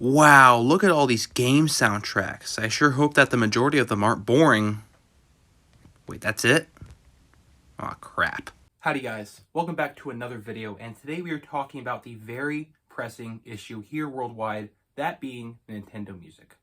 Wow, look at all these game soundtracks. I sure hope that the majority of them aren't boring. Wait, that's it? Aw, crap. Howdy guys, welcome back to another video, and today we are talking about the very pressing issue here worldwide, that being Nintendo Music.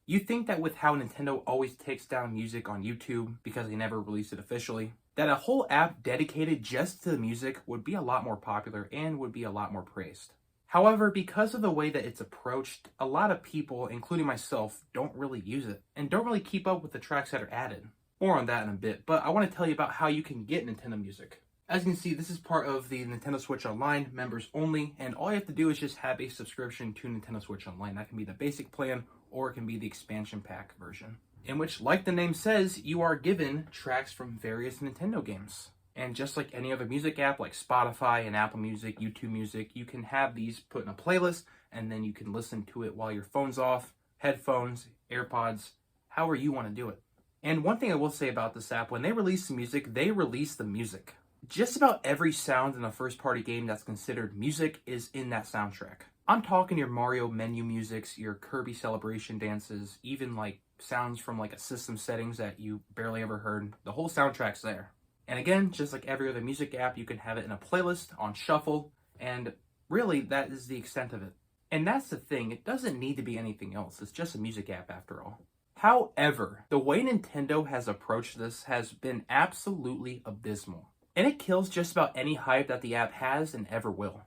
You'd think that with how Nintendo always takes down music on YouTube because they never release it officially, that a whole app dedicated just to the music would be a lot more popular and would be a lot more praised. However, because of the way that it's approached, a lot of people, including myself, don't really use it and don't really keep up with the tracks that are added. More on that in a bit, but I want to tell you about how you can get Nintendo Music. As you can see, this is part of the Nintendo Switch Online, members only, and all you have to do is just have a subscription to Nintendo Switch Online. That can be the basic plan, or it can be the expansion pack version, in which, like the name says, you are given tracks from various Nintendo games. And just like any other music app like Spotify and Apple Music, YouTube Music, you can have these put in a playlist, and then you can listen to it while your phone's off, headphones, AirPods, however you want to do it. And one thing I will say about this app, when they release the music, they release the music. Just about every sound in a first-party game that's considered music is in that soundtrack. I'm talking your Mario menu musics, your Kirby Celebration dances, even like sounds from like a system settings that you barely ever heard. The whole soundtrack's there. And again, just like every other music app, you can have it in a playlist, on shuffle, and really that is the extent of it. And that's the thing, it doesn't need to be anything else. It's just a music app after all. However, the way Nintendo has approached this has been absolutely abysmal. And it kills just about any hype that the app has and ever will.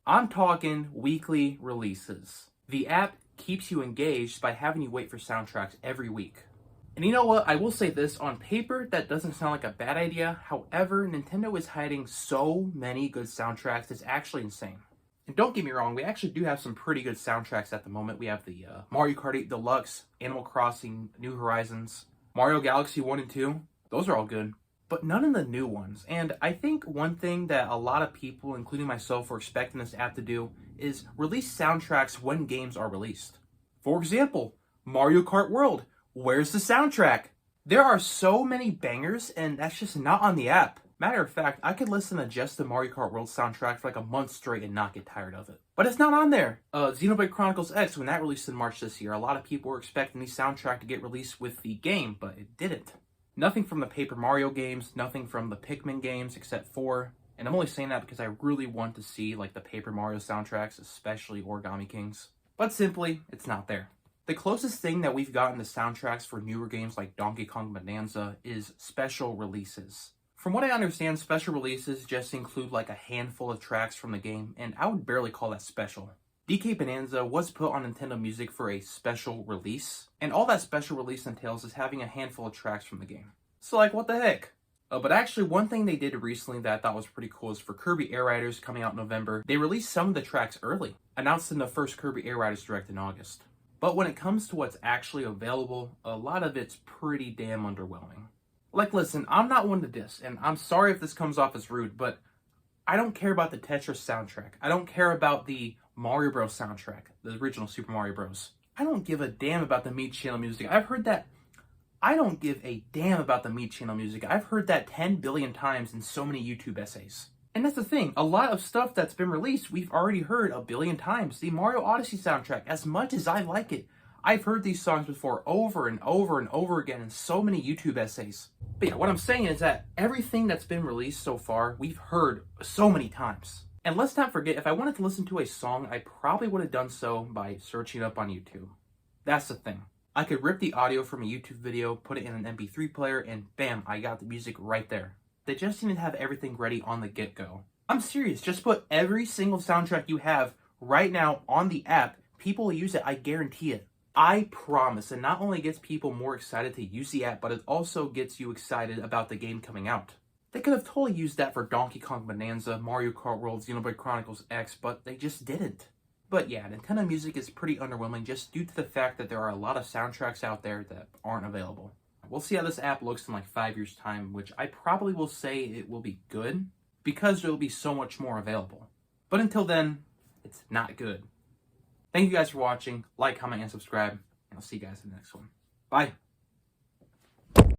I'm talking weekly releases. The app keeps you engaged by having you wait for soundtracks every week. And you know what, I will say this, on paper that doesn't sound like a bad idea. However, Nintendo is hiding so many good soundtracks, it's actually insane. And don't get me wrong, we actually do have some pretty good soundtracks at the moment. We have the Mario Kart 8 Deluxe, Animal Crossing, New Horizons, Mario Galaxy 1 and 2. Those are all good, but none of the new ones. And I think one thing that a lot of people, including myself, were expecting this app to do is release soundtracks when games are released. For example, Mario Kart World. Where's the soundtrack? There are so many bangers, and that's just not on the app. Matter of fact, I could listen to just the Mario Kart World soundtrack for like a month straight and not get tired of it. But it's not on there. Xenoblade Chronicles X, when that released in March this year, a lot of people were expecting the soundtrack to get released with the game, but it didn't. Nothing from the Paper Mario games, nothing from the Pikmin games except for, and I'm only saying that because I really want to see like the Paper Mario soundtracks, especially Origami Kings. But simply, it's not there. The closest thing that we've gotten to soundtracks for newer games like Donkey Kong Bonanza is special releases. From what I understand, special releases just include like a handful of tracks from the game, and I would barely call that special. DK Bonanza was put on Nintendo Music for a special release, and all that special release entails is having a handful of tracks from the game. So like, what the heck? But actually, one thing they did recently that I thought was pretty cool is for Kirby Air Riders coming out in November, they released some of the tracks early, announced in the first Kirby Air Riders Direct in August. But when it comes to what's actually available, a lot of it's pretty damn underwhelming. Like, listen, I'm not one to diss, and I'm sorry if this comes off as rude, but I don't care about the Tetris soundtrack. I don't care about the Mario Bros soundtrack, the original Super Mario Bros. I don't give a damn about the Mii Channel music. I've heard that. I don't give a damn about the Mii Channel music. I've heard that 10 billion times in so many YouTube essays. And that's the thing, a lot of stuff that's been released, we've already heard a billion times. The Mario Odyssey soundtrack, as much as I like it, I've heard these songs before over and over and over again in so many YouTube essays. But yeah, what I'm saying is that everything that's been released so far, we've heard so many times. And let's not forget, if I wanted to listen to a song, I probably would have done so by searching it up on YouTube. That's the thing. I could rip the audio from a YouTube video, put it in an MP3 player, and bam, I got the music right there. They just need to have everything ready on the get-go. I'm serious, just put every single soundtrack you have right now on the app. People will use it, I guarantee it. I promise. It not only gets people more excited to use the app, but it also gets you excited about the game coming out. They could have totally used that for Donkey Kong Bonanza, Mario Kart World, Xenoblade Chronicles X, but they just didn't. But yeah, Nintendo Music is pretty underwhelming just due to the fact that there are a lot of soundtracks out there that aren't available. We'll see how this app looks in like 5 years' time, which I probably will say it will be good because there will be so much more available. But until then, it's not good. Thank you guys for watching. Like, comment, and subscribe. And I'll see you guys in the next one. Bye.